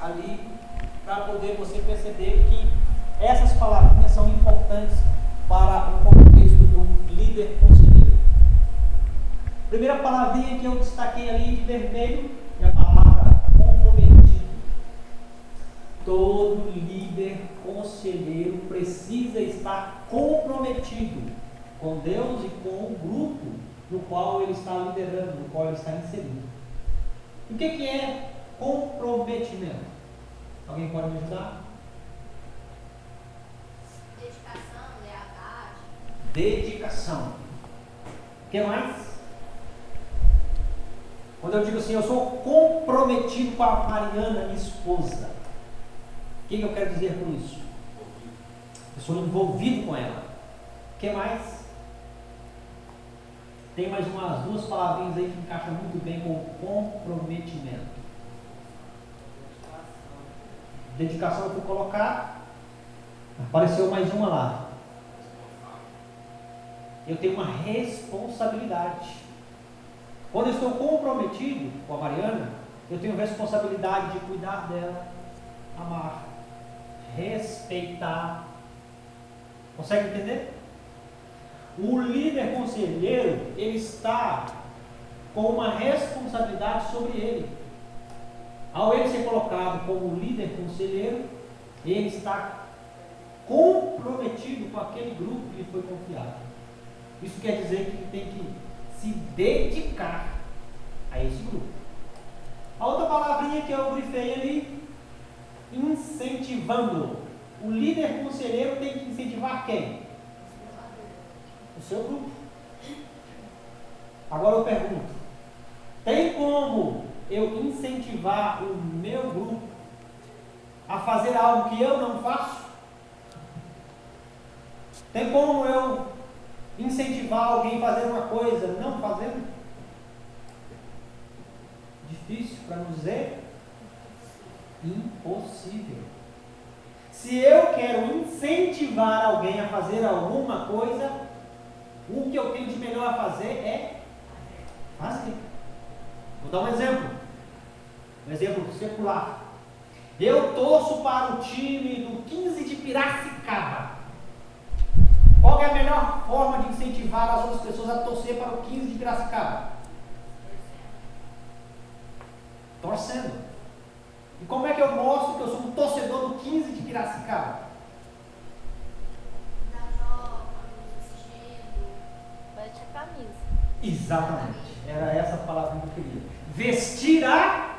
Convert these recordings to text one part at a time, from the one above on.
ali para poder você perceber que essas palavrinhas são importantes para o contexto do líder conselheiro. Primeira palavrinha que eu destaquei ali de vermelho é a palavra comprometido. Todo líder conselheiro precisa estar comprometido com Deus e com o grupo no qual ele está liderando, no qual ele está inserido. O que é comprometimento? Alguém pode me ajudar? Dedicação, lealdade. Dedicação. O que mais? Quando eu digo assim, eu sou comprometido com a Mariana, minha esposa. O que eu quero dizer com isso? Eu sou envolvido com ela. O que mais? Tem mais umas duas palavrinhas aí que encaixam muito bem com comprometimento. Dedicação eu fui colocar. Apareceu mais uma lá. Eu tenho uma responsabilidade. Quando eu estou comprometido com a Mariana, eu tenho responsabilidade de cuidar dela, amar, respeitar. Consegue entender? O líder conselheiro, ele está com uma responsabilidade sobre ele. Ao ele ser colocado como líder conselheiro, ele está comprometido com aquele grupo que lhe foi confiado. Isso quer dizer que ele tem que se dedicar a esse grupo. A outra palavrinha que eu grifei ali, incentivando. O líder conselheiro tem que incentivar quem? O seu grupo. Agora eu pergunto, tem como eu incentivar o meu grupo a fazer algo que eu não faço? Tem como eu incentivar alguém a fazer uma coisa não fazendo? Difícil, para não dizer impossível. Se eu quero incentivar alguém a fazer alguma coisa, o que eu tenho de melhor a fazer é fazer. Vou dar um exemplo. Um exemplo secular. Eu torço para o time do 15 de Piracicaba. Qual é a melhor forma de incentivar as outras pessoas a torcer para o 15 de Piracicaba? Torcendo. E como é que eu mostro que eu sou um torcedor do 15 de Piracicaba? Veste a camisa. Exatamente. Era essa a palavra que eu queria. Vestir a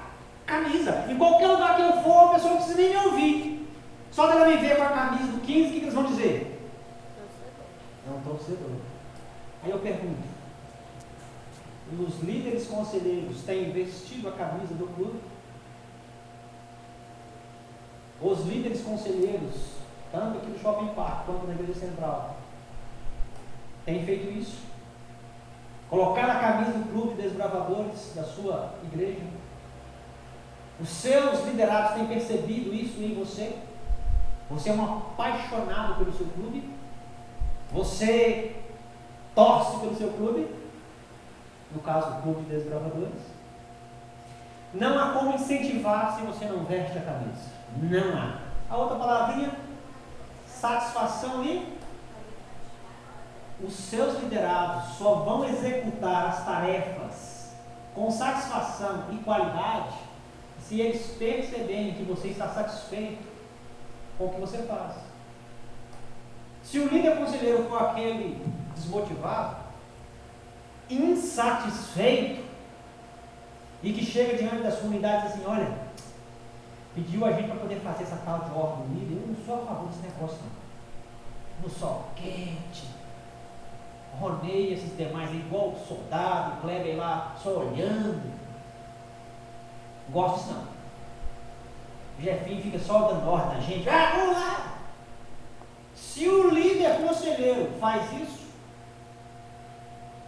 camisa. Em qualquer lugar que eu for, a pessoa não precisa nem me ouvir. Só dela me ver com a camisa do 15, o que eles vão dizer? É um torcedor. Aí eu pergunto, os líderes conselheiros têm vestido a camisa do clube? Os líderes conselheiros, tanto aqui no Shopping Park quanto na Igreja Central, têm feito isso? Colocar a camisa do clube de desbravadores da sua igreja? Os seus liderados têm percebido isso em você? Você é um apaixonado pelo seu clube? Você torce pelo seu clube? No caso, o clube de desbravadores? Não há como incentivar se você não veste a camisa. Não há. A outra palavrinha, satisfação e os seus liderados só vão executar as tarefas com satisfação e qualidade se eles perceberem que você está satisfeito com o que você faz. Se o líder conselheiro for aquele desmotivado, insatisfeito, e que chega diante da sua unidade e diz assim, olha, pediu a gente para poder fazer essa tal de ordem do líder, eu não sou a favor desse negócio não. No sol quente, rodeia esses demais igual o soldado, o Kleber lá, só olhando. Gosto disso não. O Jefinho fica só dando ordem na gente. Vamos lá! Se o líder conselheiro faz isso,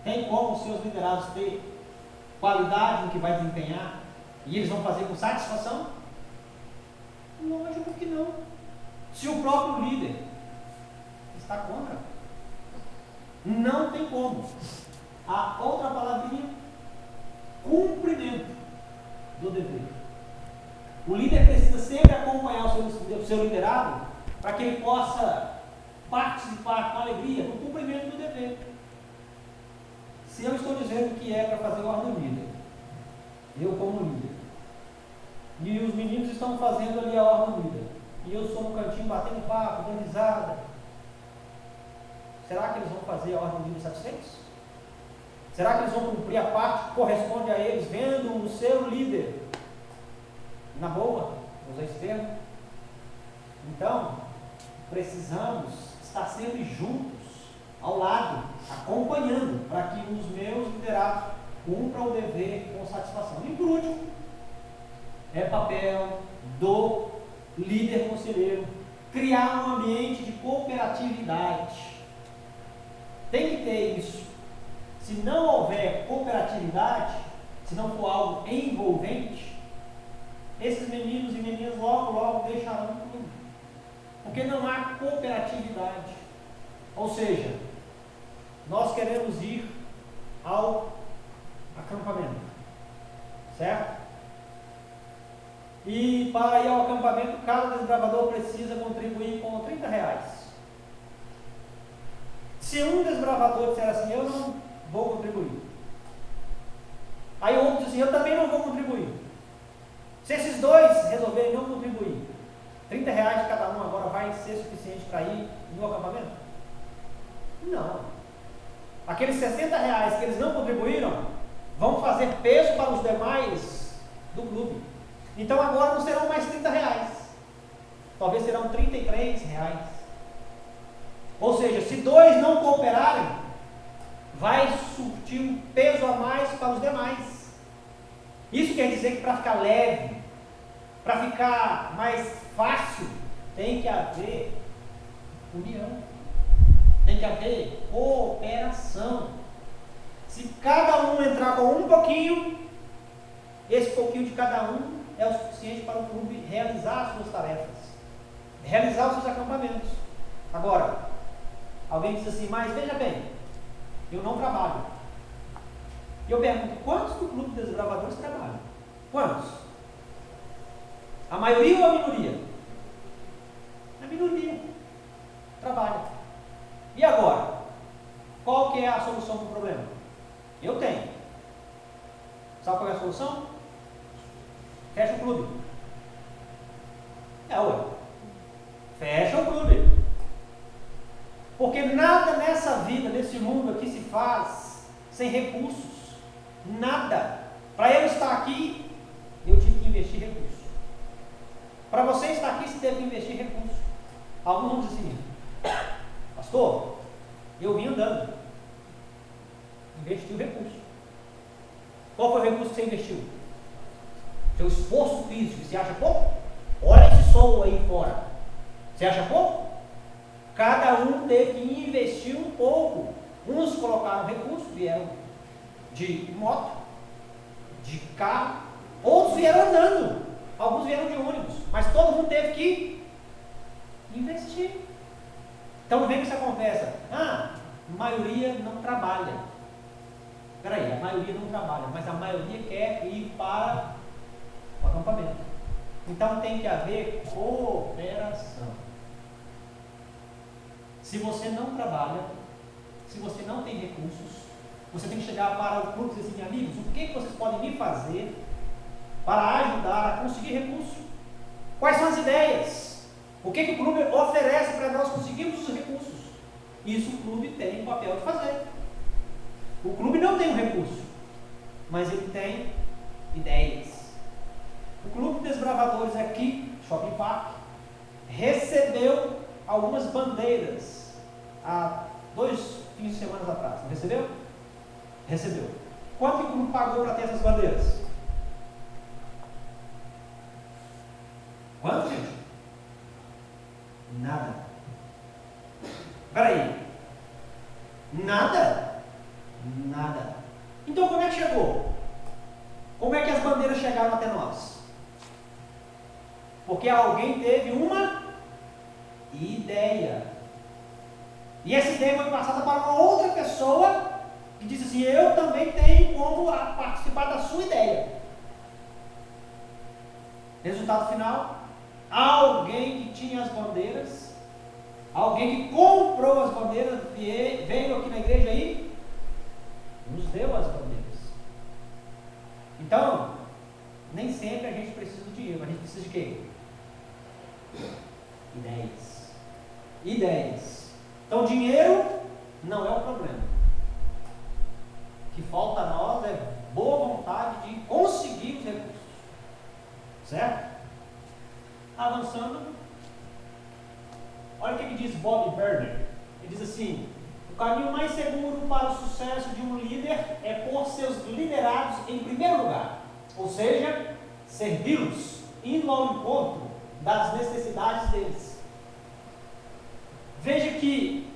tem como os seus liderados ter qualidade no que vai desempenhar e eles vão fazer com satisfação? Lógico que não. Se o próprio líder está contra, não tem como. A outra palavrinha, cumprimento do dever. O líder precisa sempre acompanhar o seu liderado para que ele possa participar com alegria no cumprimento do dever. Se eu estou dizendo que é para fazer ordem do líder, eu como líder, e os meninos estão fazendo ali a ordem do líder, e eu sou no cantinho batendo papo, dando risada, será que eles vão fazer a ordem do líder satisfeitos? Será que eles vão cumprir a parte que corresponde a eles, vendo o seu líder na boa, usar esse termo? Então, precisamos estar sempre juntos, ao lado, acompanhando, para que os meus liderados cumpram o dever com satisfação. E por último, é papel do líder conselheiro criar um ambiente de cooperatividade. Tem que ter isso. Se não houver cooperatividade, se não for algo envolvente, esses meninos e meninas logo deixarão o clube. Porque não há cooperatividade. Ou seja, nós queremos ir ao acampamento, certo? E para ir ao acampamento, cada desbravador precisa contribuir com R$30. Se um desbravador disser assim, eu não vou contribuir, aí o outro diz assim, eu também não vou contribuir. Se esses dois resolverem não contribuir, R$30 de cada um agora vai ser suficiente para ir no acampamento? Não. Aqueles R$60 que eles não contribuíram vão fazer peso para os demais do clube. Então agora não serão mais R$30, talvez serão R$33. Ou seja, se dois não cooperarem, vai surtir um peso a mais para os demais. Isso quer dizer que para ficar leve, para ficar mais fácil, tem que haver união, tem que haver cooperação. Se cada um entrar com um pouquinho, esse pouquinho de cada um é o suficiente para o clube realizar as suas tarefas, realizar os seus acampamentos. Agora, alguém diz assim, mas veja bem, eu não trabalho. E eu pergunto, quantos do clube dos desbravadores trabalham? Quantos? A maioria ou a minoria? A minoria trabalha. E agora? Qual que é a solução do problema? Eu tenho. Sabe qual é a solução? Fecha o clube. Fecha o clube. Porque nada nessa vida, nesse mundo aqui se faz sem recursos. Nada. Para eu estar aqui, eu tive que investir recursos. Para você estar aqui, você teve que investir recursos. Alguns vão dizer assim, pastor, eu vim andando. Investiu recurso. Qual foi o recurso que você investiu? Seu esforço físico. Você acha pouco? Olha esse sol aí fora. Você acha pouco? Cada um teve que investir um pouco. Uns colocaram recursos, vieram de moto, de carro, outros vieram andando, alguns vieram de ônibus, mas todo mundo teve que investir. Então vem com essa conversa, a maioria não trabalha. Peraí, a maioria não trabalha, mas a maioria quer ir para o acampamento. Então tem que haver cooperação. Se você não trabalha, se você não tem recursos, você tem que chegar para o clube e dizer assim, amigos, o que vocês podem me fazer para ajudar a conseguir recursos? Quais são as ideias? O que o clube oferece para nós conseguirmos os recursos? Isso o clube tem o papel de fazer. O clube não tem um recurso, mas ele tem ideias. O Clube de Desbravadores aqui, Shopping Park, recebeu algumas bandeiras há 2 fins de semana atrás. Não recebeu? Recebeu. Quanto que o clube pagou para ter essas bandeiras? Quanto, gente? Nada. Peraí. Nada? Nada. Então como é que chegou? Como é que as bandeiras chegaram até nós? Porque alguém teve uma ideia. E essa ideia foi passada para uma outra pessoa que disse assim, eu também tenho como participar da sua ideia. Resultado final, alguém que tinha as bandeiras, alguém que comprou as bandeiras, veio aqui na igreja e nos deu as bandeiras. Então, nem sempre a gente precisa do dinheiro, a gente precisa de quê? Ideias. Então, dinheiro não é o problema. O que falta a nós é boa vontade de conseguir os recursos. Certo? Avançando, olha o que diz Bob Berner. Ele diz assim: o caminho mais seguro para o sucesso de um líder é pôr seus liderados em primeiro lugar, ou seja, servi-los, indo ao encontro das necessidades deles. Veja que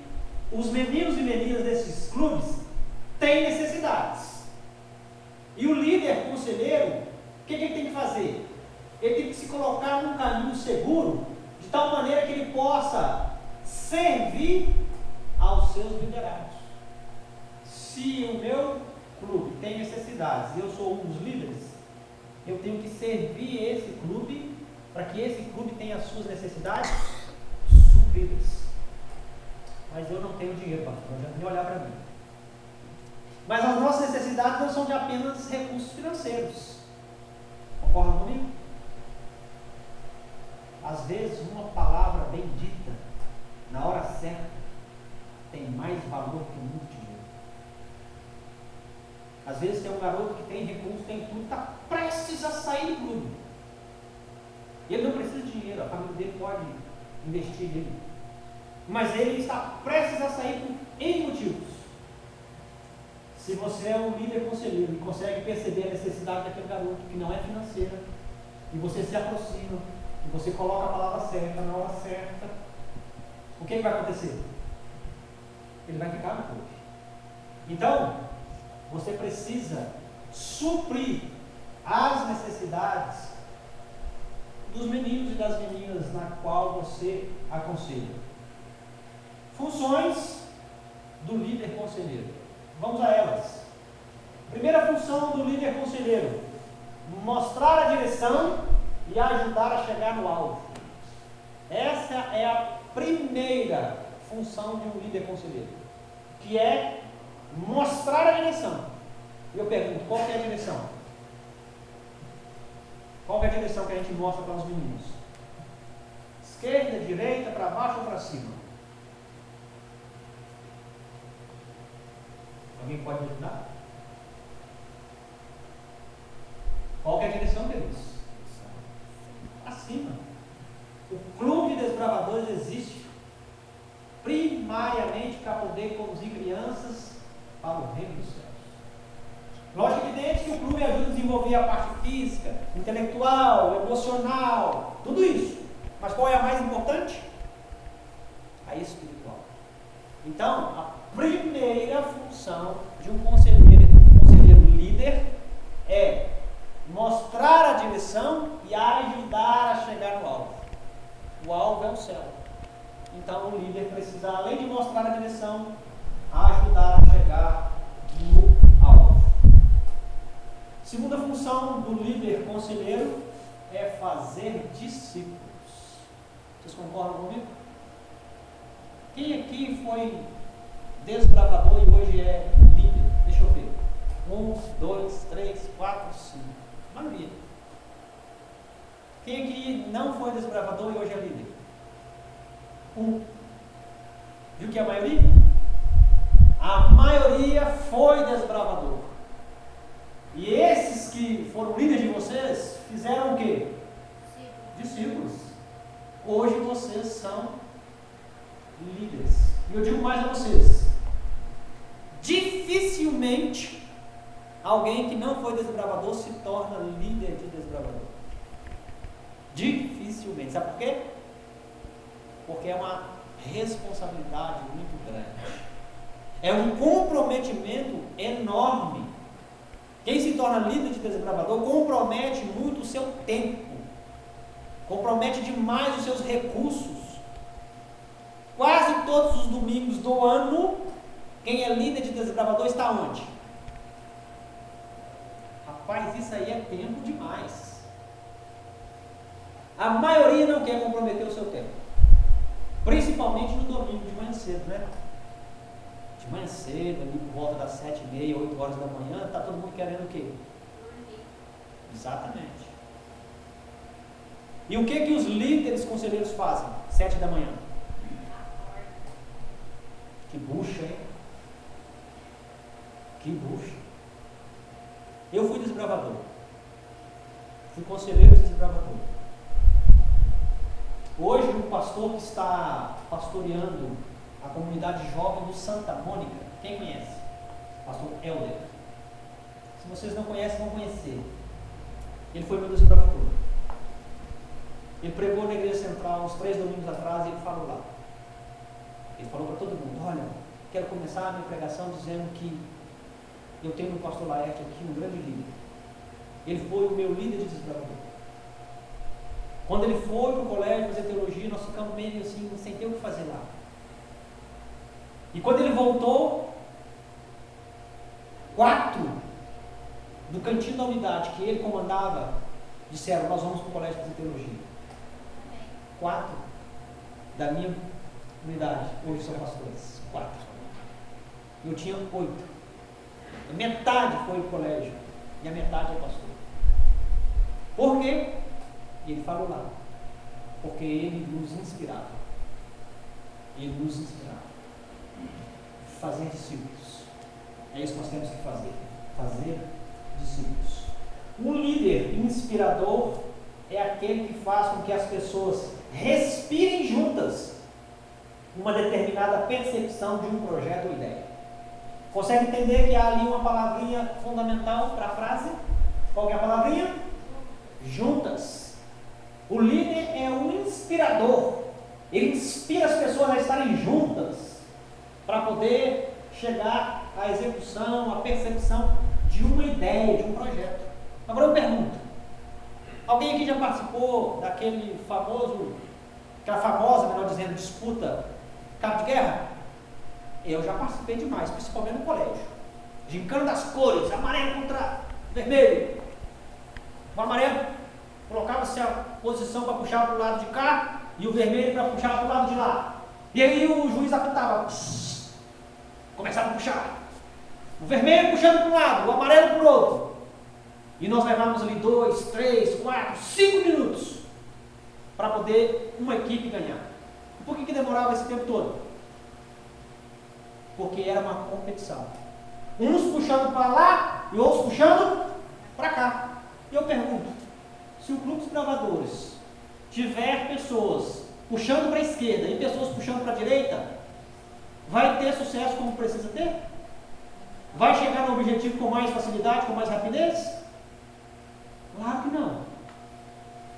os meninos e meninas desses clubes têm necessidades. E o líder conselheiro, o que ele tem que fazer? Ele tem que se colocar num caminho seguro, de tal maneira que ele possa servir aos seus liderados. Se o meu clube tem necessidades e eu sou um dos líderes, eu tenho que servir esse clube para que esse clube tenha as suas necessidades supridas. Mas eu não tenho dinheiro, pastor, não adianta nem olhar para mim. Mas as nossas necessidades não são de apenas recursos financeiros. Concordam comigo? Às vezes, uma palavra bem dita, na hora certa, tem mais valor que muito dinheiro. Às vezes, tem um garoto que tem recursos, tem tudo, está prestes a sair do clube. Ele não precisa de dinheiro, a família dele pode investir nele. Mas ele está prestes a sair por N motivos. Se você é um líder conselheiro e consegue perceber a necessidade daquele garoto, que não é financeira, e você se aproxima, e você coloca a palavra certa, na hora certa, o que vai acontecer? Ele vai ficar no clube. Então, você precisa suprir as necessidades dos meninos e das meninas na qual você aconselha. Funções do líder conselheiro. Vamos a elas. Primeira função do líder conselheiro: mostrar a direção e ajudar a chegar no alvo. Essa é a primeira função de um líder conselheiro, que é mostrar a direção. E eu pergunto, qual que é a direção? Qual que é a direção que a gente mostra para os meninos? Esquerda, direita, para baixo ou para cima? Alguém pode me ajudar? Qual que é a direção deles? Acima. O clube de desbravadores existe primariamente para poder conduzir crianças para o reino dos céus. Lógico, evidente que o clube ajuda a desenvolver a parte física, intelectual, emocional, tudo isso. Mas qual é a mais importante? A espiritual. Então, a primeira função de um conselheiro líder é mostrar a direção e ajudar a chegar no alvo. O alvo é o céu. Então, o líder precisa, além de mostrar a direção, ajudar a chegar no alvo. Segunda função do líder conselheiro é fazer discípulos. Vocês concordam comigo? Quem aqui foi desbravador e hoje é líder? Deixa eu ver. 1, 2, 3, 4, 5. Maioria. Quem aqui não foi desbravador e hoje é líder? 1. Viu que é a maioria? A maioria foi desbravador. E esses que foram líderes de vocês fizeram o quê? Discípulos. Hoje vocês são líderes. E eu digo mais a vocês: dificilmente alguém que não foi desbravador se torna líder de desbravador. Dificilmente. Sabe por quê? Porque é uma responsabilidade muito grande. É um comprometimento enorme. Quem se torna líder de desbravador compromete muito o seu tempo. Compromete demais os seus recursos. Quase todos os domingos do ano, quem é líder de desbravador está onde? Rapaz, isso aí é tempo demais. A maioria não quer comprometer o seu tempo. Principalmente no domingo, de manhã cedo, né? De manhã cedo, ali por volta das 7h30, 8 horas da manhã, está todo mundo querendo o quê? Exatamente. E o que os líderes conselheiros fazem? 7 da manhã. Que bucha, hein? Que bucha. Eu fui desbravador. Fui conselheiro desbravador. Hoje, o pastor que está pastoreando a comunidade jovem do Santa Mônica, quem conhece? Pastor Helder. Se vocês não conhecem, vão conhecer. Ele foi meu desbravador. Ele pregou na igreja central uns 3 domingos atrás e ele falou lá. Ele falou para todo mundo: olha, quero começar a minha pregação dizendo que eu tenho no pastor Laerte aqui um grande líder. Ele foi o meu líder de desbravador. Quando ele foi para o colégio fazer teologia, nós ficamos meio assim, sem ter o que fazer lá. E quando ele voltou, 4 do cantinho da unidade que ele comandava disseram: nós vamos para o colégio fazer teologia. 4 da minha unidade hoje são pastores. 4. Eu tinha 8. A metade foi o colégio e a metade é pastor. Por quê? E ele falou lá: porque ele nos inspirava. Ele nos inspirava. Fazer discípulos. É isso que nós temos que fazer. Fazer discípulos. Um líder inspirador é aquele que faz com que as pessoas respirem juntas uma determinada percepção de um projeto ou ideia. Consegue entender que há ali uma palavrinha fundamental para a frase? Qual que é a palavrinha? Juntas. O líder é um inspirador. Ele inspira as pessoas a estarem juntas para poder chegar à execução, à percepção de uma ideia, de um projeto. Agora eu pergunto: alguém aqui já participou daquela famosa, melhor dizendo, disputa cabo de guerra? Eu já participei demais, principalmente no colégio. Gincana das cores, amarelo contra vermelho. O amarelo colocava-se a posição para puxar para o lado de cá e o vermelho para puxar para o lado de lá. E aí o juiz apitava, começava a puxar. O vermelho puxando para um lado, o amarelo para o outro. E nós levávamos ali 2, 3, 4, 5 minutos para poder uma equipe ganhar. E por que demorava esse tempo todo? Porque era uma competição. Uns puxando para lá e outros puxando para cá. E eu pergunto: se o clube dos bravadores tiver pessoas puxando para a esquerda e pessoas puxando para a direita, vai ter sucesso como precisa ter? Vai chegar no objetivo com mais facilidade, com mais rapidez? Claro que não.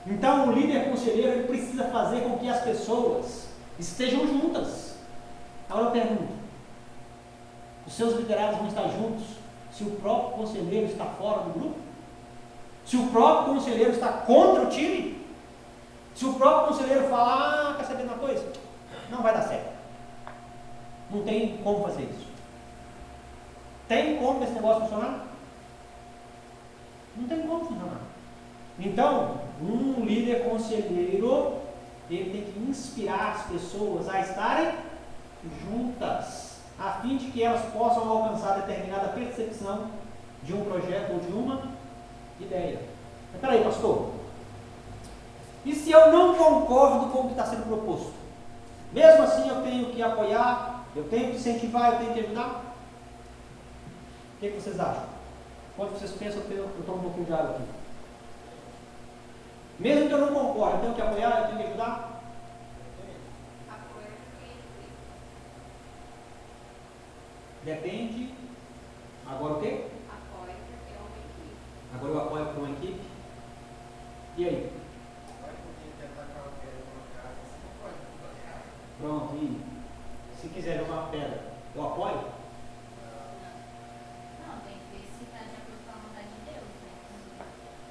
Então o líder conselheiro ele precisa fazer com que as pessoas estejam juntas. Agora eu pergunto: os seus liderados vão estar juntos se o próprio conselheiro está fora do grupo? Se o próprio conselheiro está contra o time? Se o próprio conselheiro fala: quer saber de uma coisa? Não vai dar certo. Não tem como fazer isso. Tem como esse negócio funcionar? Não tem como funcionar. Então, um líder conselheiro, ele tem que inspirar as pessoas a estarem juntas, a fim de que elas possam alcançar determinada percepção de um projeto ou de uma ideia. Mas peraí, pastor, e se eu não concordo com o que está sendo proposto? Mesmo assim eu tenho que apoiar, eu tenho que incentivar, eu tenho que ajudar? O que vocês acham? Quando vocês pensam, eu tomo um pouquinho de água aqui. Mesmo que eu não concorde, eu tenho que apoiar, eu tenho que ajudar? Depende. Agora o quê? Apoio porque é uma equipe. Agora eu apoio para uma equipe. E aí? Pronto, e se quiser jogar uma pedra, eu apoio? Não, tem que ver se está de acordo com a vontade de Deus, né?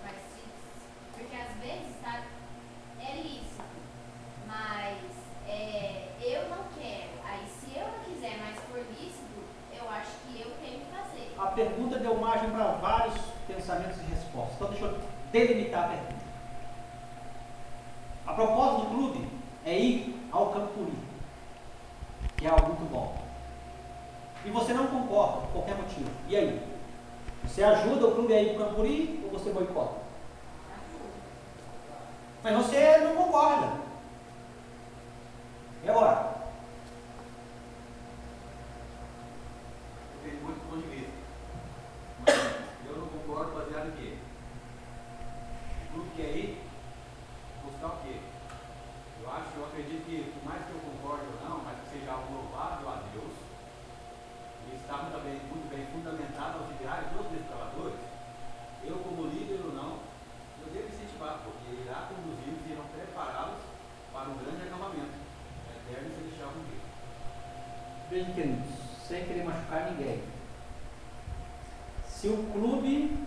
Mas porque às vezes é lícito, mas eu não quero. Aí se eu não quiser, mas for lícito, eu acho que eu tenho que fazer. A pergunta deu margem para vários pensamentos e respostas. Então deixa eu delimitar a pergunta. proposta do clube é ir ao Campuri, que é algo muito bom. E você não concorda por qualquer motivo. E aí? Você ajuda o clube a ir para o Campuri ou você boicota? Mas você não concorda. E agora? Tem muito ponto de vista. Eu não concordo baseado em quê? O clube quer ir buscar o quê? Eu acredito que, por mais que eu concorde ou não, mas que seja algo louvável a Deus, e está muito bem fundamentado aos ideais dos desbravadores, eu como líder ou não, eu devo incentivar, porque irá conduzi-los e irão prepará-los para um grande acampamento, eterno e celestial com Deus. Veja, queridos, sem querer machucar ninguém. Se o clube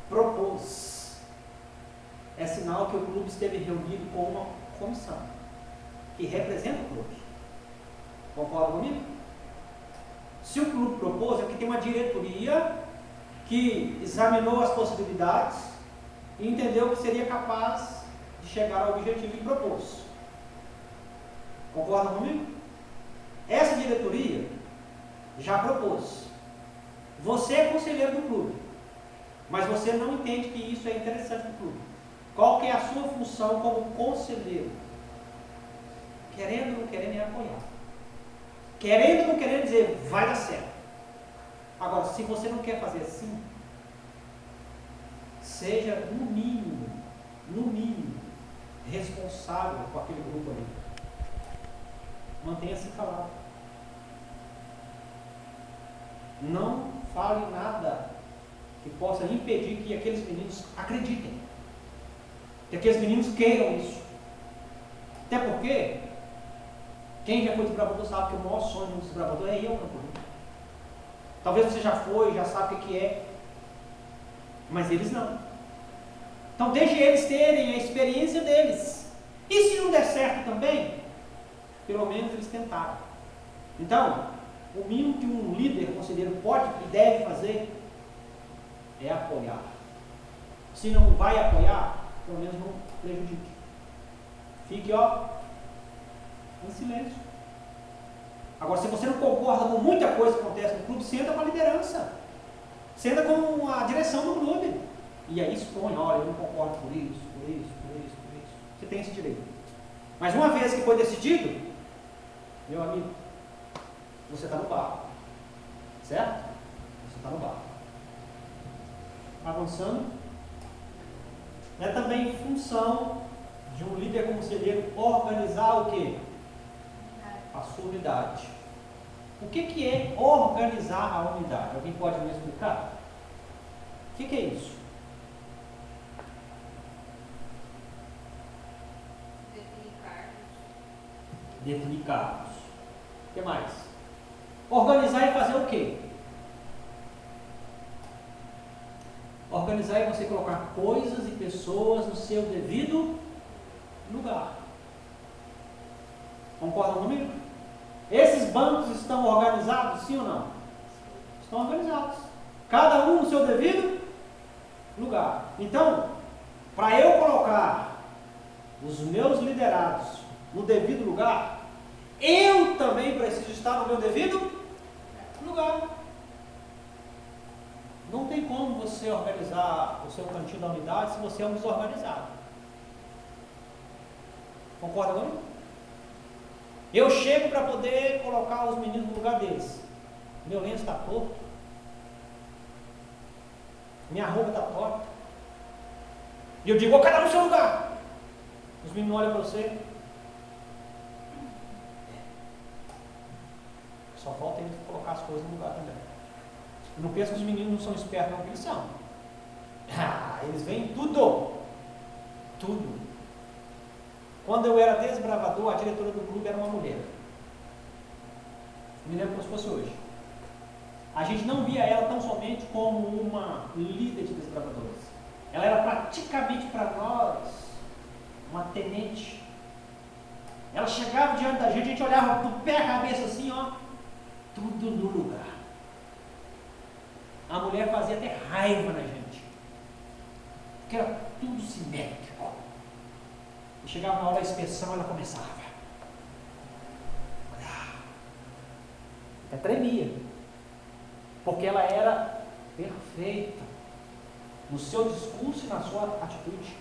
propôs, é sinal que o clube esteve reunido com uma comissão que representa o clube. Concorda comigo? Se o clube propôs, é porque tem uma diretoria que examinou as possibilidades e entendeu que seria capaz de chegar ao objetivo que propôs. Concorda comigo? Essa diretoria já propôs. Você é conselheiro do clube, mas você não entende que isso é interessante para o clube. Qual que é a sua função como conselheiro? Querendo ou não querendo é apoiar. Querendo ou não querendo dizer, vai dar certo. Agora, se você não quer fazer assim, seja no mínimo, responsável com aquele grupo ali. Mantenha-se calado. Não fale nada que possa impedir que aqueles meninos acreditem. Que aqueles meninos queiram isso. Até porque, quem já foi desbravador sabe que o maior sonho do desbravador é ir ao Campuri. Talvez você já foi, já sabe o que é. Mas eles não. Então deixe eles terem a experiência deles. E se não der certo também, pelo menos eles tentaram. Então, o mínimo que um líder conselheiro pode e deve fazer é apoiar. Se não vai apoiar, pelo menos não prejudique. Fique, em silêncio. Agora, se você não concorda com muita coisa que acontece no clube, senta com a liderança. Senta com a direção do clube. E aí expõe, olha, eu não concordo por isso. Você tem esse direito. Mas uma vez que foi decidido, meu amigo, você está no barco. Certo? Você está no barco. Avançando. É também função de um líder conselheiro organizar o quê? A sua unidade. O que é organizar a unidade? Alguém pode me explicar? O que é isso? Definir cargos. O que mais? Organizar é fazer o quê? Organizar é você colocar coisas e pessoas no seu devido lugar. Concordam comigo? Esses bancos estão organizados, sim ou não? Estão organizados. Cada um no seu devido lugar. Então, para eu colocar os meus liderados no devido lugar, eu também preciso estar no meu devido lugar. Não tem como você organizar o seu cantinho da unidade se você é um desorganizado. Concorda comigo? Eu chego para poder colocar os meninos no lugar deles. Meu lenço está torto. Minha roupa está torta. E eu digo, cada um no seu lugar. Os meninos olham para você. Só falta eles colocar as coisas no lugar também. Eu não penso que os meninos não são espertos, não, que eles são. Eles veem tudo. Tudo. Quando eu era desbravador, a diretora do clube era uma mulher. Me lembro como se fosse hoje. A gente não via ela tão somente como uma líder de desbravadores. Ela era praticamente para nós uma tenente. Ela chegava diante da gente, a gente olhava do pé à cabeça assim, tudo no lugar. A mulher fazia até raiva na gente, porque era tudo simétrico. E chegava na hora da inspeção, ela começava. Até tremia. Porque ela era perfeita no seu discurso e na sua atitude.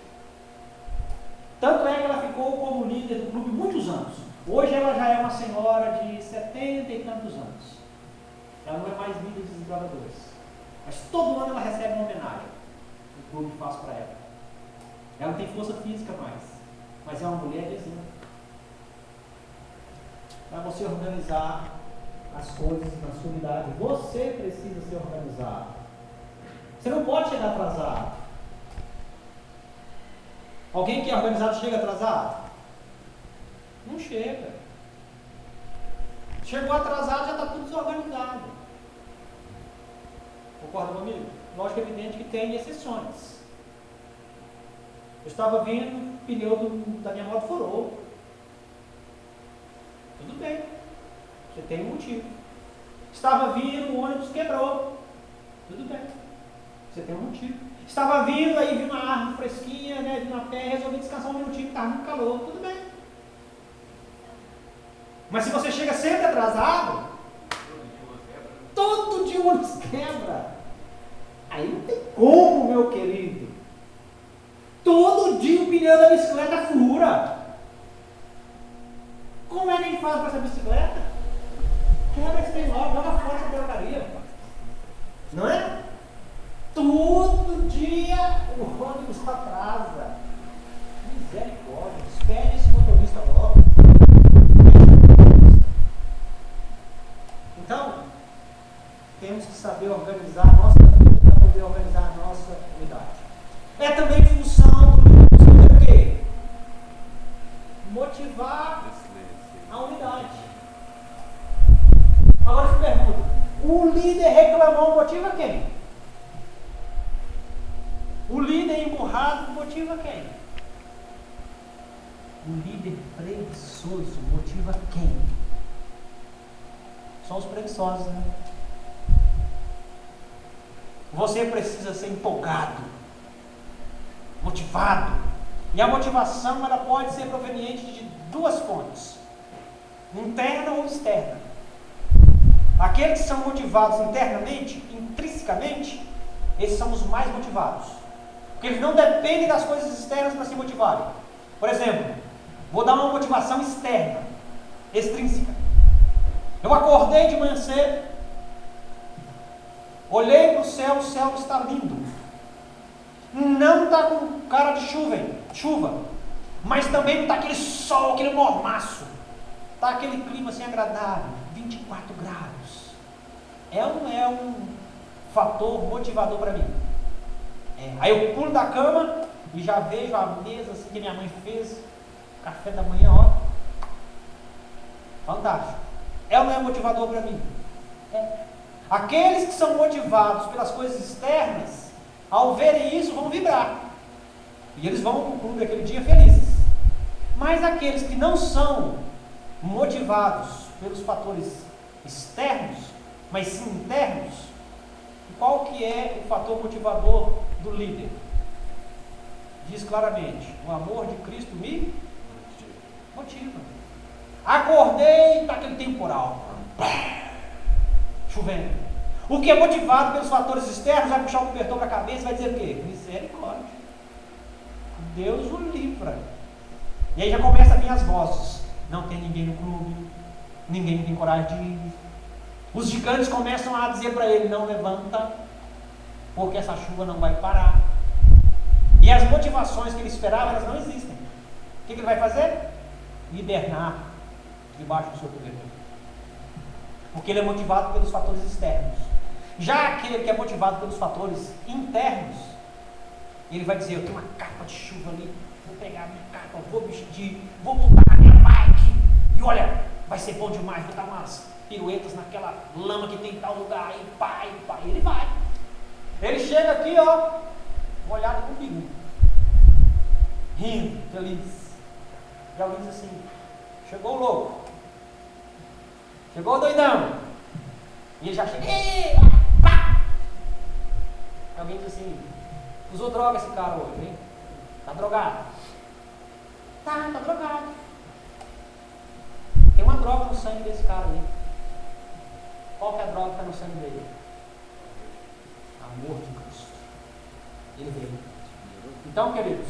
Tanto é que ela ficou como líder do clube muitos anos. Hoje ela já é uma senhora de 70 e tantos anos. Ela não é mais líder dos desbravadores. Mas todo ano ela recebe uma homenagem. O clube faz para ela. Ela não tem força física mais. Mas é uma mulher de exemplo. Para você organizar as coisas na sua unidade, você precisa ser organizado. Você não pode chegar atrasado. Alguém que é organizado chega atrasado? Não chega. Chegou atrasado, já está tudo desorganizado. Concorda comigo? Lógico que é evidente que tem exceções. Eu estava vindo, o pneu da minha moto furou. Tudo bem. Você tem um motivo. Estava vindo, o ônibus quebrou. Tudo bem. Você tem um motivo. Estava vindo, aí vi uma árvore fresquinha, né, vi uma pé, resolvi descansar um minutinho, estava muito calor. Tudo bem. Mas se você chega sempre atrasado, todo dia o ônibus quebra. Aí não tem como, meu querido. Todo dia o pneu da bicicleta fura. Como é que a gente faz com essa bicicleta? Quebra esse trem logo, joga fora essa porcaria. Não é? Todo dia o ônibus atrasa. Misericórdia, despede esse motorista logo. Então, temos que saber organizar a nossa vida para poder organizar a nossa unidade. É também função do quê? Motivar a unidade. Agora eu te pergunto, o líder reclamão motiva quem? O líder emburrado motiva quem? O líder preguiçoso motiva quem? São os preguiçosos, né? Você precisa ser empolgado, motivado. E a motivação ela pode ser proveniente de duas fontes, interna ou externa. Aqueles que são motivados internamente, intrinsecamente, esses são os mais motivados. Porque eles não dependem das coisas externas para se motivarem. Por exemplo, vou dar uma motivação externa, extrínseca. Eu acordei de manhã cedo, olhei para o céu está lindo. Não está com cara de chuva, mas também não está aquele sol, aquele mormaço. Está aquele clima assim agradável, 24 graus. É ou não é um fator motivador para mim? É. Aí eu pulo da cama e já vejo a mesa assim que minha mãe fez, café da manhã, ó. Fantástico. É ou não é motivador para mim? É. Aqueles que são motivados pelas coisas externas, ao verem isso, vão vibrar. E eles vão para o clube aquele dia felizes. Mas aqueles que não são motivados pelos fatores externos, mas sim internos, qual que é o fator motivador do líder? Diz claramente, o amor de Cristo me motiva. Acordei, está aquele temporal, chovendo. O que é motivado pelos fatores externos vai puxar o cobertor para a cabeça e vai dizer o quê? Misericórdia. Deus o livra. E aí já começa a vir as vozes. Não tem ninguém no clube, ninguém tem coragem de ir. Os gigantes começam a dizer para ele, não levanta, porque essa chuva não vai parar. E as motivações que ele esperava, elas não existem. O que ele vai fazer? Hibernar debaixo do seu cobertor. Porque ele é motivado pelos fatores externos. Já aquele que é motivado pelos fatores internos, ele vai dizer, eu tenho uma capa de chuva ali, vou pegar a minha capa, vou vestir, vou montar a minha bike, e olha, vai ser bom demais, vou dar umas piruetas naquela lama que tem em tal lugar, e pai, ele vai. Ele chega aqui, ó, molhado comigo, rindo, feliz. E alguém diz assim, chegou o louco, chegou o doidão, e ele já chega, pá. Alguém diz assim, usou droga esse cara hoje, hein? Tá drogado. Tá drogado. Tem uma droga no sangue desse cara aí. Qual que é a droga que está no sangue dele? Amor de Cristo. Ele veio. Então, queridos,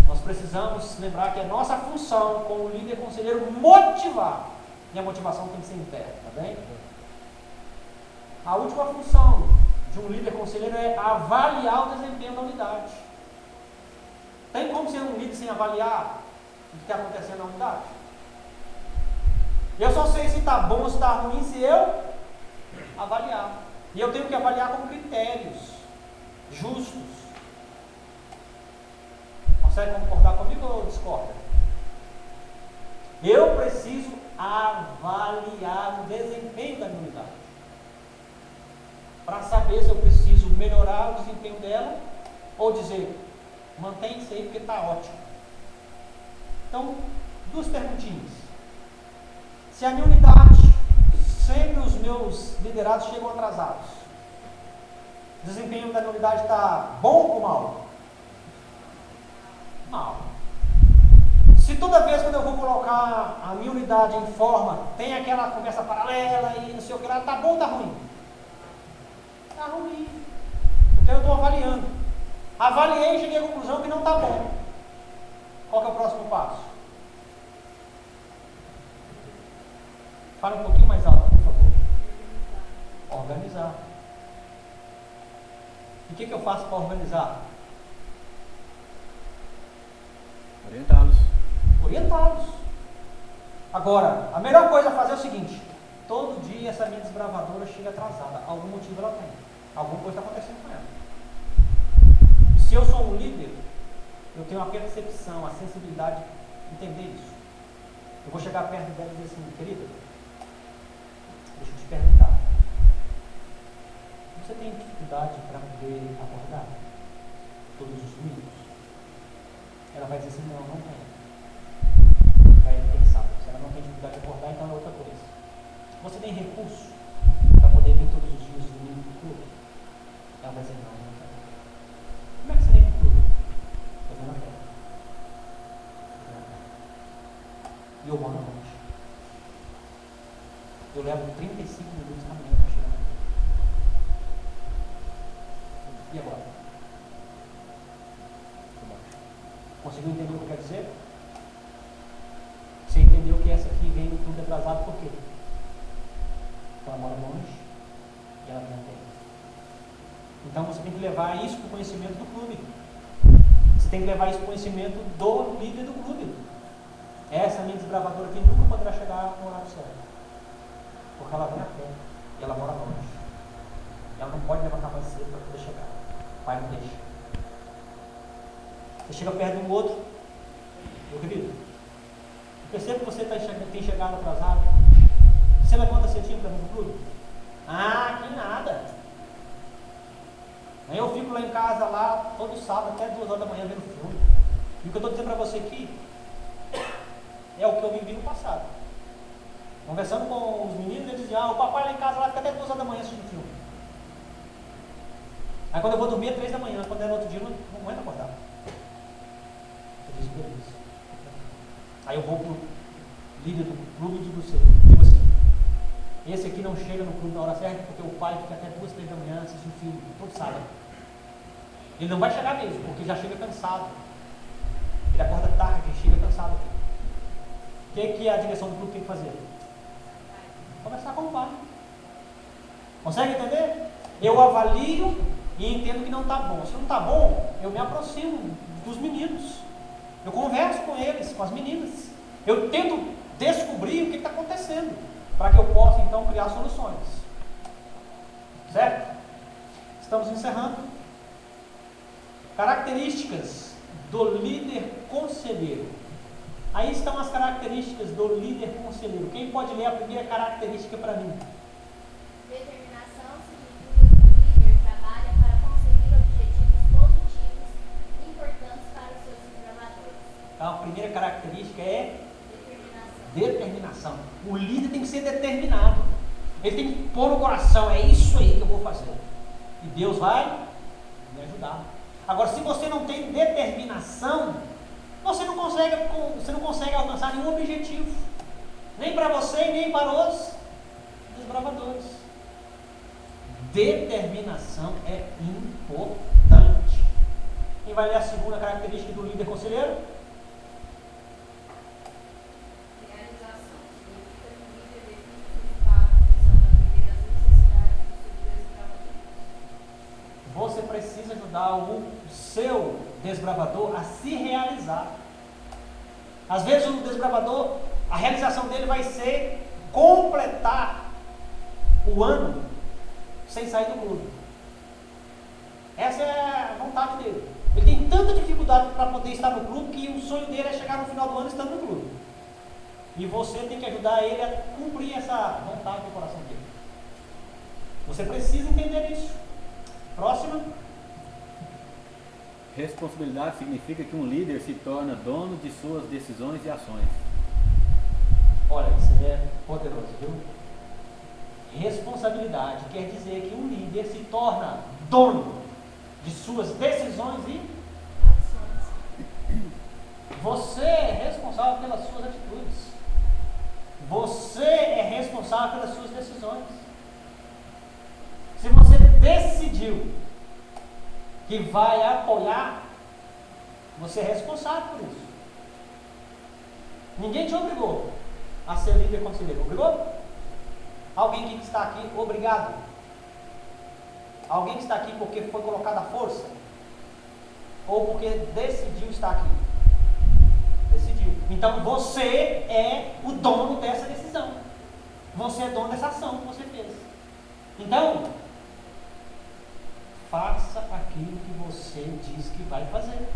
nós precisamos lembrar que é nossa função como líder conselheiro motivar. E a motivação tem que ser interna, tá bem? A última função de um líder conselheiro é avaliar o desempenho da unidade. Tem como ser um líder sem avaliar o que está acontecendo na unidade? Eu só sei se está bom ou se está ruim se eu avaliar. E eu tenho que avaliar com critérios justos. Consegue concordar comigo ou discorda? Eu preciso avaliar o desempenho da minha unidade. Para saber se eu preciso melhorar o desempenho dela ou dizer, mantém isso aí porque está ótimo. Então, duas perguntinhas. Se a minha unidade, sempre os meus liderados chegam atrasados, o desempenho da minha unidade está bom ou mal? Mal. Se toda vez quando eu vou colocar a minha unidade em forma, tem aquela conversa paralela e não sei o que lá, está bom ou está ruim? Está ruim. Porque eu estou avaliando. Avaliei e cheguei à conclusão que não está bom. Qual que é o próximo passo? Fala um pouquinho mais alto, por favor. Organizar. E o que eu faço para organizar? Orientá-los. Orientá-los. Agora, a melhor coisa a fazer é o seguinte: todo dia essa minha desbravadora chega atrasada. Algum motivo ela tem. Alguma coisa está acontecendo com ela. E se eu sou um líder, eu tenho a percepção, a sensibilidade de entender isso. Eu vou chegar perto dela e dizer assim, querida, deixa eu te perguntar. Você tem dificuldade para poder acordar todos os domingos? Ela vai dizer assim, não tem. Vai pensar, se ela não tem dificuldade de acordar, então é outra coisa. Você tem recurso para poder vir todos os dias domingo para o clube? Ela vai dizer, não tem. Como é que você vem para o clube? Eu vou na terra. E eu moro longe. Eu levo 35 minutos na manhã para chegar na terra. E agora? Conseguiu entender o que eu quero dizer? Você entendeu que essa aqui vem no clube atrasado por quê? Porque ela mora longe e ela vem na terra. Então você tem que levar isso para o conhecimento do clube. Você tem que levar isso para o conhecimento do líder do clube. Essa minha desbravadora aqui nunca poderá chegar no horário certo. Porque ela vem a pé e ela mora longe. Ela não pode levantar mais cedo para poder chegar. O pai não deixa. Você chega perto de um outro, meu querido, eu percebo que você tem chegado atrasado. Você levanta cedinho para vir no clube? Ah, que nada. Aí eu fico lá em casa, lá, todo sábado, até 2 horas da manhã vendo filme. E o que eu estou dizendo para você aqui é o que eu vivi no passado. Conversando com os meninos, eles diziam, o papai lá em casa lá fica até 2 horas da manhã assistindo filme. Aí quando eu vou dormir é 3 da manhã, quando é no outro dia eu não aguento acordar. Eu disse, beleza. Aí eu vou pro líder do clube e digo assim, esse aqui não chega no clube na hora certa porque o pai fica até 2, 3 da manhã assistindo filme, todo sábado. Ele não vai chegar mesmo, porque já chega cansado. Ele acorda tarde e chega cansado. O que a direção do clube tem que fazer? Conversar com o pai. Consegue entender? Eu avalio e entendo que não está bom. Se não está bom, eu me aproximo dos meninos. Eu converso com eles, com as meninas. Eu tento descobrir o que está acontecendo, para que eu possa então criar soluções. Certo? Estamos encerrando. Características do líder conselheiro. Aí estão as características do líder conselheiro. Quem pode ler a primeira característica para mim? Determinação significa que o líder trabalha para conseguir objetivos positivos importantes para os seus desbravadores. Então, a primeira característica é determinação. O líder tem que ser determinado. Ele tem que pôr no coração, é isso aí que eu vou fazer. E Deus vai me ajudar. Agora, se você não tem determinação, você não consegue alcançar nenhum objetivo, nem para você e nem para os desbravadores. Determinação é importante. Quem vai ler a segunda característica do líder conselheiro? Realização. Significa que o líder define o resultado visando atender às necessidades dos seus desbravadores. Você precisa ajudar o seu desbravador a se realizar. Às vezes o desbravador, a realização dele vai ser completar o ano sem sair do clube. Essa é a vontade dele. Ele tem tanta dificuldade para poder estar no clube que o sonho dele é chegar no final do ano estando no clube. E você tem que ajudar ele a cumprir essa vontade do coração dele. Você precisa entender isso. Próxima. Responsabilidade significa que um líder se torna dono de suas decisões e ações. Olha, isso é poderoso, viu? Responsabilidade quer dizer que um líder se torna dono de suas decisões e Ações. você é responsável pelas suas atitudes. Você é responsável pelas suas decisões. Se você decidiu que vai apoiar, você é responsável por isso. Ninguém te obrigou a ser líder conselheiro. Obrigou? Alguém que está aqui, obrigado. Alguém que está aqui porque foi colocado à força? Ou porque decidiu estar aqui? Decidiu. Então você é o dono dessa decisão. Você é dono dessa ação que você fez. Então, faça aquilo que você diz que vai fazer.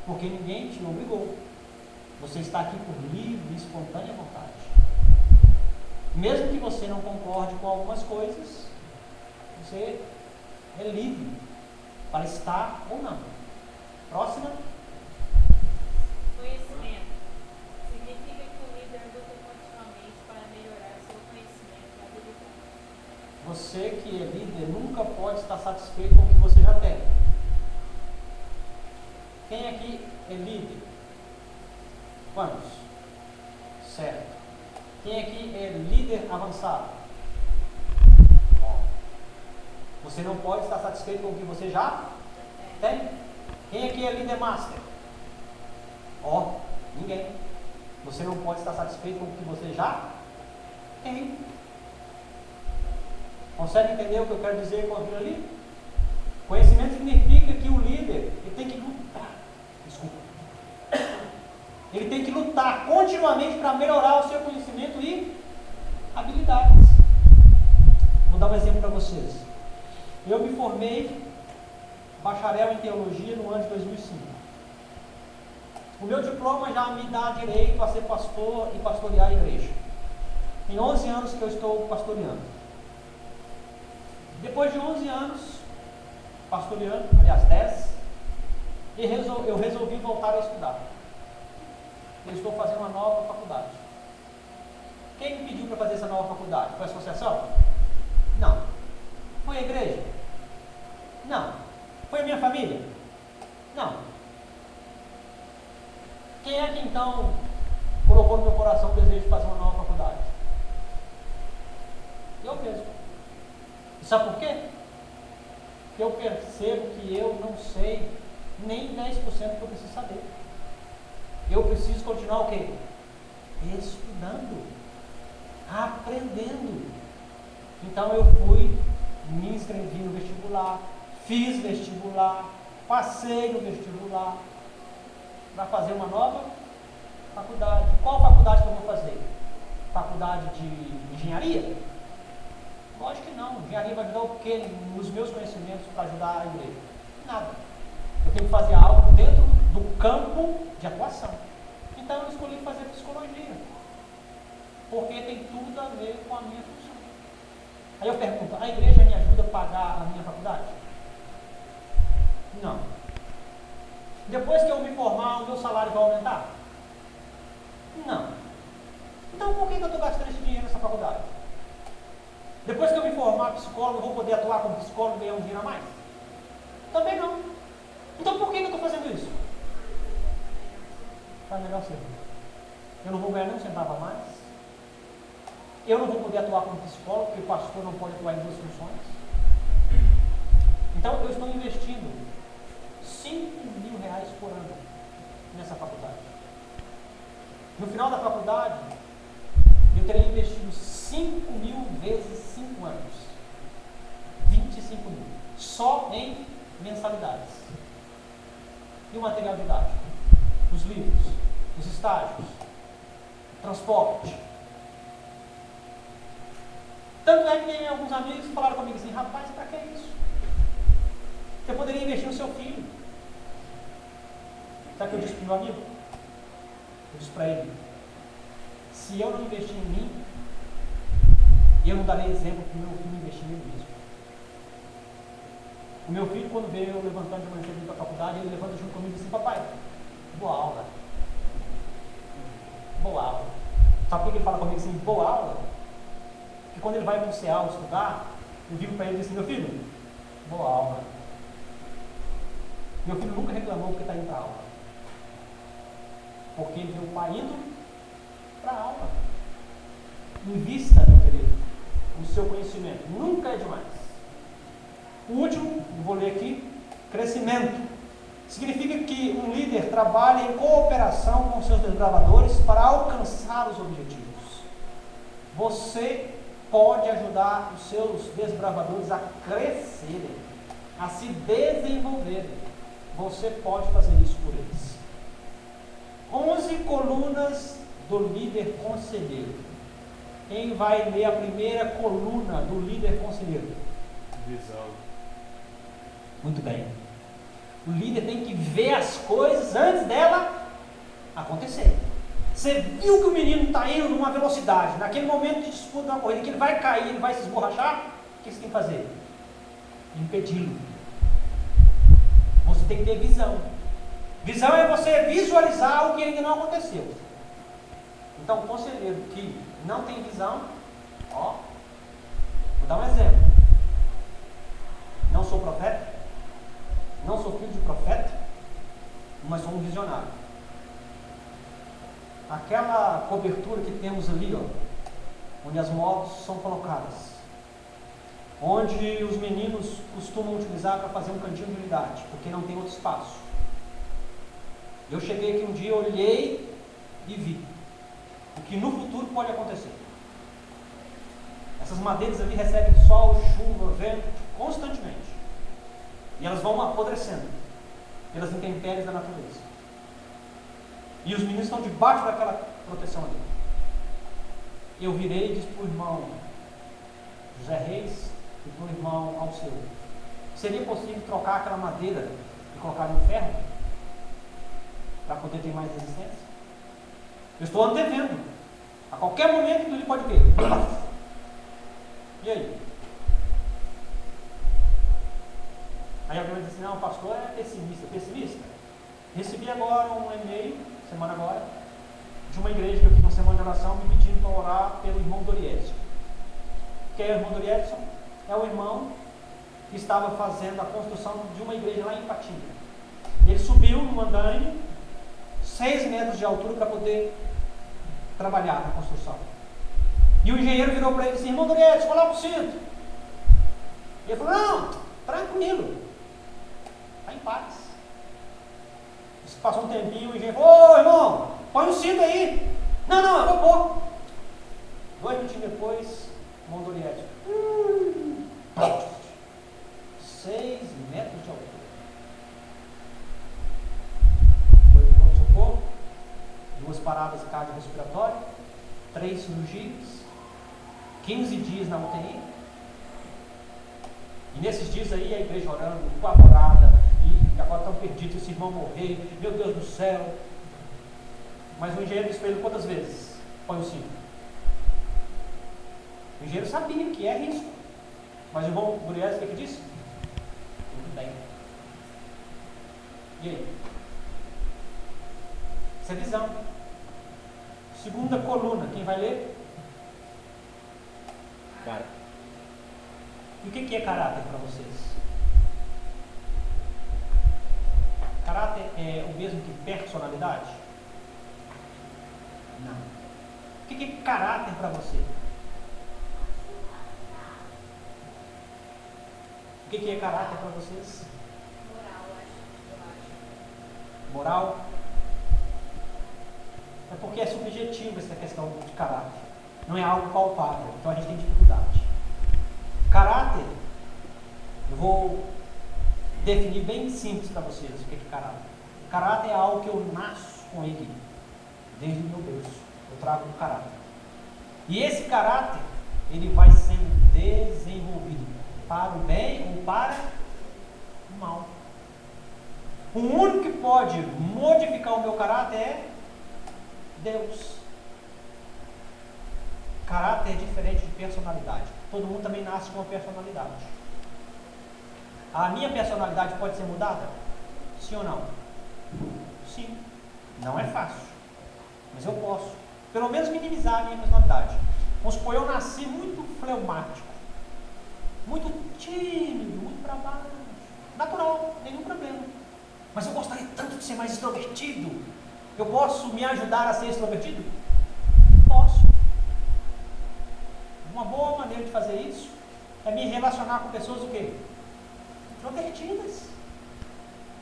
Porque ninguém te obrigou. Você está aqui por livre e espontânea vontade. Mesmo que você não concorde com algumas coisas, você é livre para estar ou não. Próxima. Conhecimento. Significa que o líder luta continuamente para melhorar seu conhecimento e habilidade. Você que é líder nunca pode estar satisfeito com o que você já tem. Quem aqui é líder? Quantos? Certo. Quem aqui é líder avançado? Ó. Você não pode estar satisfeito com o que você já tem. Quem aqui é líder master? Ó, ninguém. Você não pode estar satisfeito com o que você já tem. Consegue entender o que eu quero dizer com aquilo ali? Conhecimento significa que o líder ele tem que lutar. Desculpa. Ele tem que lutar continuamente para melhorar o seu conhecimento e habilidades. Vou dar um exemplo para vocês. Eu me formei bacharel em teologia no ano de 2005. O meu diploma já me dá direito a ser pastor e pastorear a igreja. Tem 11 anos que eu estou pastoreando. Depois de 11 anos pastoreando, aliás 10, eu resolvi voltar a estudar. Eu estou fazendo uma nova faculdade. Quem me pediu para fazer essa nova faculdade? Foi a associação? Não. Foi a igreja? Não. Foi a minha família? Não. Quem é que então colocou no meu coração o desejo de fazer uma nova faculdade? Eu mesmo. E sabe por quê? Porque eu percebo que eu não sei nem 10% do que eu preciso saber. Eu preciso continuar o quê? Estudando, aprendendo. Então eu fui, me inscrevi no vestibular, fiz vestibular, passei no vestibular para fazer uma nova faculdade. Qual faculdade que eu vou fazer? Faculdade de engenharia? Lógico que não. Engenharia vai ajudar o quê nos meus conhecimentos para ajudar a igreja? Nada. Eu tenho que fazer algo dentro do campo de atuação. Então eu escolhi fazer psicologia, porque tem tudo a ver com a minha função. Aí eu pergunto, a igreja me ajuda a pagar a minha faculdade? Não. Depois que eu me formar, o meu salário vai aumentar? Não. Então por que eu estou gastando esse dinheiro nessa faculdade? Depois que eu me formar psicólogo, eu vou poder atuar como psicólogo e ganhar um dinheiro a mais? Também não. Então por que eu estou fazendo isso? faz melhor servir. Eu não vou ganhar nem um centavo a mais. Eu não vou poder atuar como psicólogo, porque o pastor não pode atuar em duas funções. Então, eu estou investindo R$5.000 por ano nessa faculdade. No final da faculdade, eu terei investido 5.000 vezes 5 anos. 25 mil. Só em mensalidades. E o material didático? Os livros, os estágios, transporte. Tanto é que tem alguns amigos que falaram comigo assim, rapaz, para que isso? Você poderia investir no seu filho. Sabe o que eu disse para o meu amigo? Eu disse para ele, se eu não investir em mim, eu não darei exemplo para o meu filho investir nele mesmo. O meu filho, quando veio eu levantando de manhã cedo para a faculdade, ele levanta junto comigo e diz assim, papai, boa aula. Boa aula. Sabe por que ele fala comigo assim, boa aula? Porque quando ele vai para o CEAL estudar, eu digo para ele assim, meu filho, boa aula. Meu filho nunca reclamou porque está indo para a aula. Porque ele viu o pai indo para a aula. Invista, meu querido, no seu conhecimento. Nunca é demais. O último, vou ler aqui, crescimento. Significa que um líder trabalha em cooperação com seus desbravadores para alcançar os objetivos. Você pode ajudar os seus desbravadores a crescerem, a se desenvolverem. Você pode fazer isso por eles. 11 colunas do líder conselheiro. Quem vai ler a primeira coluna do líder conselheiro? Visão. Muito bem. O líder tem que ver as coisas antes dela acontecer. Você viu que o menino está indo numa velocidade, naquele momento de disputa da corrida, que ele vai cair, ele vai se esborrachar, o que você tem que fazer? Impedi-lo. Você tem que ter visão. Visão é você visualizar o que ainda não aconteceu. Então, o conselheiro que não tem visão, ó, vou dar um exemplo. Não sou profeta, não sou filho de profeta, mas sou um visionário. Aquela cobertura que temos ali, ó, onde as motos são colocadas, onde os meninos costumam utilizar para fazer um cantinho de unidade, porque não tem outro espaço. Eu cheguei aqui um dia, olhei e vi o que no futuro pode acontecer. Essas madeiras ali recebem sol, chuva, vento, constantemente. E elas vão apodrecendo pelas intempéries da natureza. E os meninos estão debaixo daquela proteção ali. Eu virei e disse para o irmão José Reis e para o irmão Alceu, seria possível trocar aquela madeira e colocar no ferro? Para poder ter mais resistência? Eu estou antevendo. A qualquer momento ele pode ver. E aí? Aí alguém vai dizer assim, não, o pastor é pessimista. Pessimista? Recebi agora um e-mail, semana agora, de uma igreja que eu fiz uma semana de oração me pedindo para orar pelo irmão Doriedson. Quem é o irmão Doriedson? É o irmão que estava fazendo a construção de uma igreja lá em Ipatinga. Ele subiu no andaime, 6 metros de altura para poder trabalhar na construção. E o engenheiro virou para ele e disse, irmão Doriedson, coloca o cinto. Ele falou, não, tranquilo, está em paz. Passou um tempinho, o engenheiro falou, ô irmão, põe o cinto aí. Não, eu vou pôr. 2 minutinhos depois, irmão Doriedson, 6 metros de altura. Foi para o pronto-socorro, 2 paradas cardiorrespiratórias, 3 cirurgias, 15 dias na UTI. E nesses dias aí a igreja orando, apavorada, e agora estão perdidos, esse irmão morreu, meu Deus do céu. Mas o engenheiro disse para ele quantas vezes? Põe o cinto. O engenheiro sabia que é risco. Mas o irmão Doriedson, o que disse? Tudo bem. E aí? Isso é visão. Segunda coluna, quem vai ler? Cara. E o que é caráter para vocês? Caráter é o mesmo que personalidade? Não. O que é caráter para você? O que é caráter para vocês? Moral, eu acho. Moral? É porque é subjetivo essa questão de caráter. Não é algo palpável. Então a gente tem dificuldade. Caráter, eu vou definir bem simples para vocês o que é caráter. Caráter é algo que eu nasço com ele, desde o meu berço. Eu trago um caráter. E esse caráter, ele vai sendo desenvolvido para o bem ou para o mal. O único que pode modificar o meu caráter é Deus. Caráter é diferente de personalidade. Todo mundo também nasce com uma personalidade. A minha personalidade pode ser mudada? Sim ou não? Sim. Não é fácil. Mas eu posso. Pelo menos minimizar a minha personalidade. Vamos supor, eu nasci muito fleumático. Muito tímido, muito para baixo. Natural, nenhum problema. Mas eu gostaria tanto de ser mais extrovertido. Eu posso me ajudar a ser extrovertido? Posso. Uma boa maneira de fazer isso é me relacionar com pessoas o quê? Introvertidas.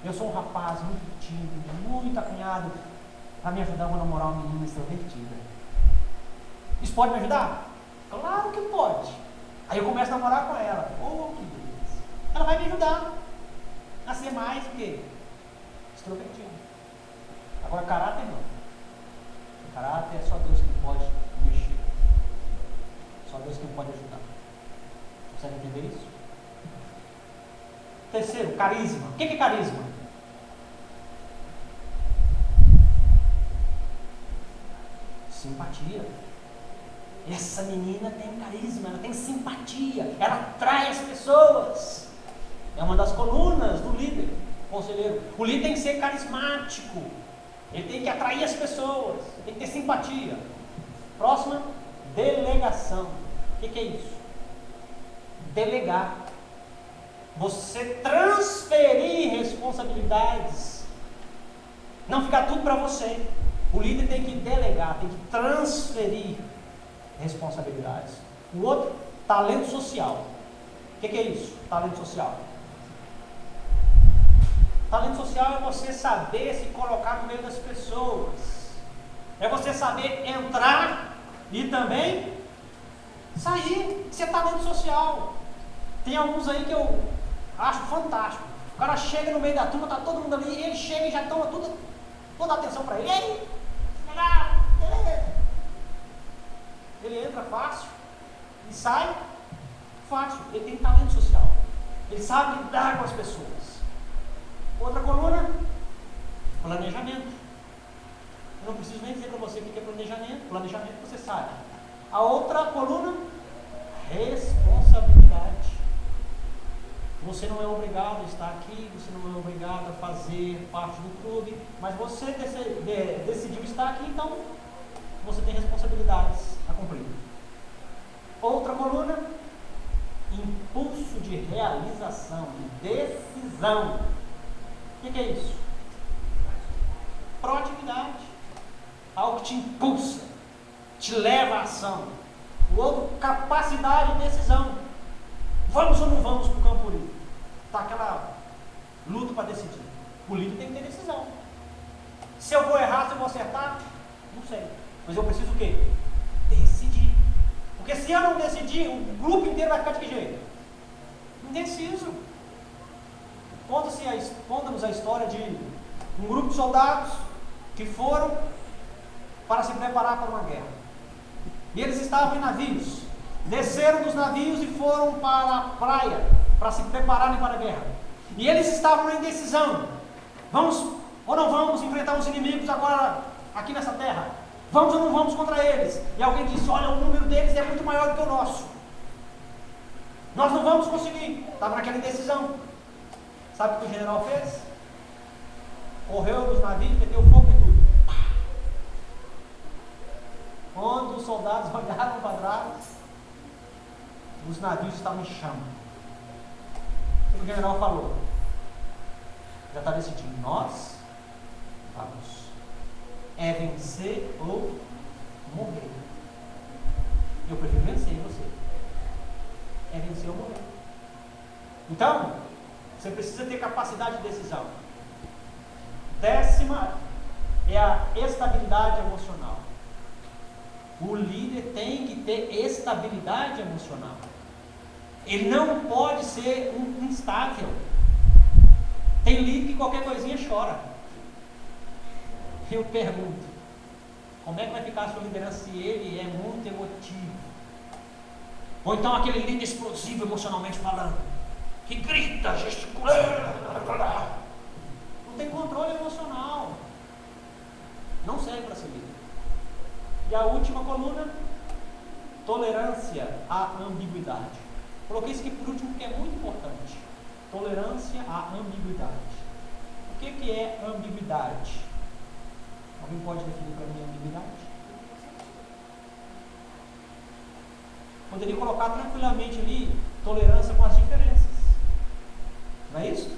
Eu sou um rapaz muito tímido, muito acanhado. Para me ajudar, eu vou namorar uma menina extrovertida. Isso pode me ajudar? Claro que pode. Aí eu começo a namorar com ela. Oh, que beleza. Ela vai me ajudar a ser mais o quê? Extrovertido. Agora, caráter não. Caráter é só Deus que pode mexer. Só Deus que pode ajudar. Consegue entender isso? Terceiro, carisma. O que é carisma? Simpatia. Essa menina tem carisma, ela tem simpatia, ela atrai as pessoas. É uma das colunas do líder, conselheiro. O líder tem que ser carismático. Ele tem que atrair as pessoas, tem que ter simpatia. Próxima, delegação. O que é isso? Delegar. Você transferir responsabilidades. Não ficar tudo para você. O líder tem que delegar, tem que transferir responsabilidades. O outro, talento social. O que é isso? Talento social. Talento social é você saber se colocar no meio das pessoas. É você saber entrar e também sair. Isso é talento social. Tem alguns aí que eu acho fantástico. O cara chega no meio da turma, tá todo mundo ali, e ele chega e já toma toda a atenção para ele. Ei, legal, beleza. Ele entra fácil e sai fácil. Ele tem talento social. Ele sabe lidar com as pessoas. Outra coluna, planejamento. Eu não preciso nem dizer para você o que é planejamento. Planejamento você sabe. A outra coluna, responsabilidade. Você não é obrigado a estar aqui, você não é obrigado a fazer parte do clube, mas você decidiu estar aqui, então você tem responsabilidades a cumprir. Outra coluna, impulso de realização, de decisão. O que é isso? Proatividade. Algo que te impulsa, te leva à ação. O outro, capacidade de decisão. Vamos ou não vamos para o Campuri? Está aquela luta para decidir. O líder tem que ter decisão. Se eu vou errar, se eu vou acertar, não sei. Mas eu preciso o quê? Decidir. Porque se eu não decidir, o grupo inteiro vai ficar de que jeito? Indeciso. Conta-nos a história de um grupo de soldados que foram para se preparar para uma guerra. E eles estavam em navios. Desceram dos navios e foram para a praia para se prepararem para a guerra. E eles estavam na indecisão. Vamos ou não vamos enfrentar os inimigos agora aqui nessa terra? Vamos ou não vamos contra eles? E alguém disse, olha, o número deles é muito maior do que o nosso. Nós não vamos conseguir. Estava naquela indecisão. Sabe o que o general fez? Correu dos navios, meteu fogo em tudo. Quando os soldados olharam para trás, os navios estavam em chama. O general falou, já está decidido, nós vamos. É vencer ou morrer. Eu prefiro vencer em você. É vencer ou morrer. Então, você precisa ter capacidade de decisão. 10ª é a estabilidade emocional. O líder tem que ter estabilidade emocional. Ele não pode ser um instável. Tem líder que qualquer coisinha chora. Eu pergunto, como é que vai ficar a sua liderança se ele é muito emotivo? Ou então aquele líder explosivo emocionalmente falando, que grita, gesticula, não tem controle emocional, não serve para ser líder. E a última coluna, tolerância à ambiguidade. Coloquei isso aqui por último porque é muito importante. Tolerância à ambiguidade. O que é ambiguidade? Alguém pode definir para mim a ambiguidade? Poderia colocar tranquilamente ali tolerância com as diferenças. Não é isso?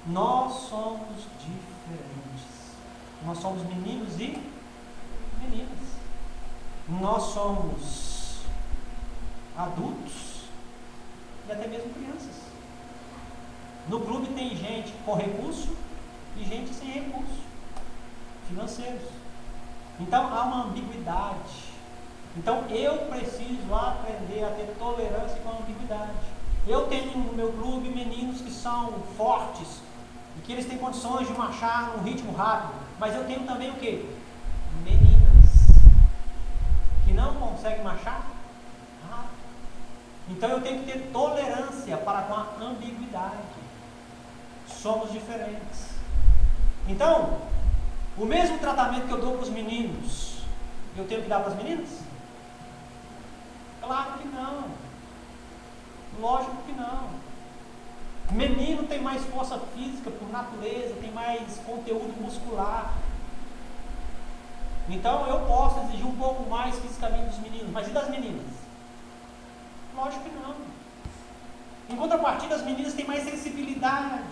Nós somos diferentes. Nós somos meninos e meninas. Nós somos adultos e até mesmo crianças. No clube tem gente com recurso e gente sem recurso, financeiros. Então há uma ambiguidade. Então eu preciso aprender a ter tolerância com a ambiguidade. Eu tenho no meu clube meninos que são fortes e que eles têm condições de marchar num ritmo rápido, mas eu tenho também o quê? Meninas que não conseguem marchar rápido. Então eu tenho que ter tolerância para com a ambiguidade. Somos diferentes. Então, o mesmo tratamento que eu dou para os meninos, eu tenho que dar para as meninas? Claro que não. Lógico que não. Menino tem mais força física por natureza, tem mais conteúdo muscular. Então eu posso exigir um pouco mais fisicamente dos meninos, mas e das meninas? Lógico que não. Em contrapartida, as meninas têm mais sensibilidade.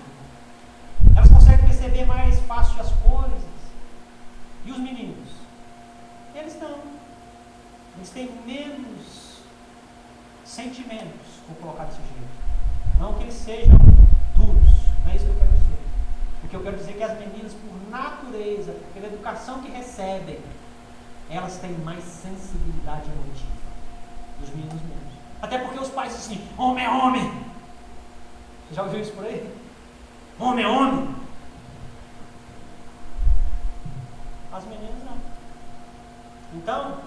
Elas conseguem perceber mais fácil as coisas. E os meninos? Eles não. Eles têm menos sentimentos, vou colocar desse jeito. Não que eles sejam duros, não é isso que eu quero dizer. O que eu quero dizer é que as meninas, por natureza, pela educação que recebem, elas têm mais sensibilidade emotiva. Os meninos menos. Até porque os pais dizem assim, homem é homem. Você já ouviu isso por aí? Homem é homem. As meninas não. Então,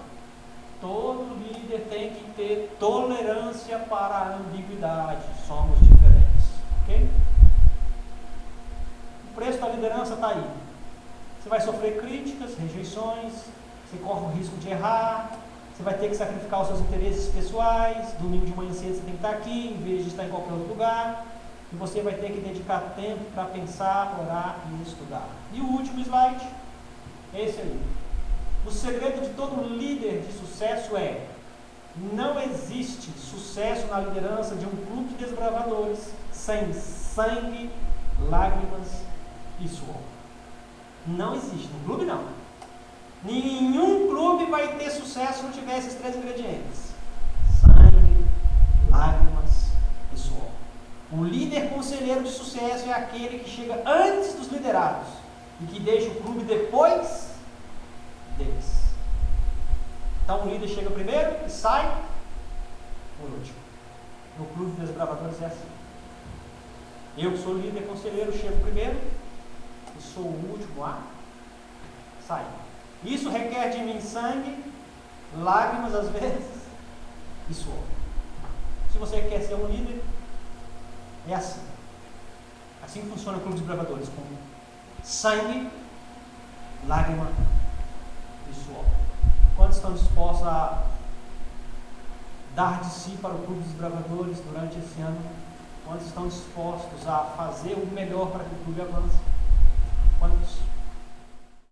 todo líder tem que ter tolerância para a ambiguidade. Somos diferentes. Ok? O preço da liderança está aí. Você vai sofrer críticas, rejeições, você corre o risco de errar, você vai ter que sacrificar os seus interesses pessoais, domingo de manhã cedo você tem que estar aqui, em vez de estar em qualquer outro lugar, e você vai ter que dedicar tempo para pensar, orar e estudar. E o último slide, esse aí. O segredo de todo líder de sucesso é: não existe sucesso na liderança de um clube de desbravadores sem sangue, lágrimas e suor. Não existe. No clube não. Nenhum clube vai ter sucesso se não tiver esses 3 ingredientes: sangue, lágrimas e suor. Um líder conselheiro de sucesso é aquele que chega antes dos liderados e que deixa o clube depois deles. Então o líder chega primeiro e sai por último. No clube de desbravadores é assim. Eu que sou líder conselheiro chego primeiro e sou o último a sair. Isso requer de mim sangue, lágrimas às vezes e suor. Se você quer ser um líder, é assim. Assim funciona o clube de desbravadores, com sangue, lágrima e suor. Quantos estão dispostos a dar de si para o clube dos desbravadores durante esse ano? Quantos estão dispostos a fazer o melhor para que o clube avance?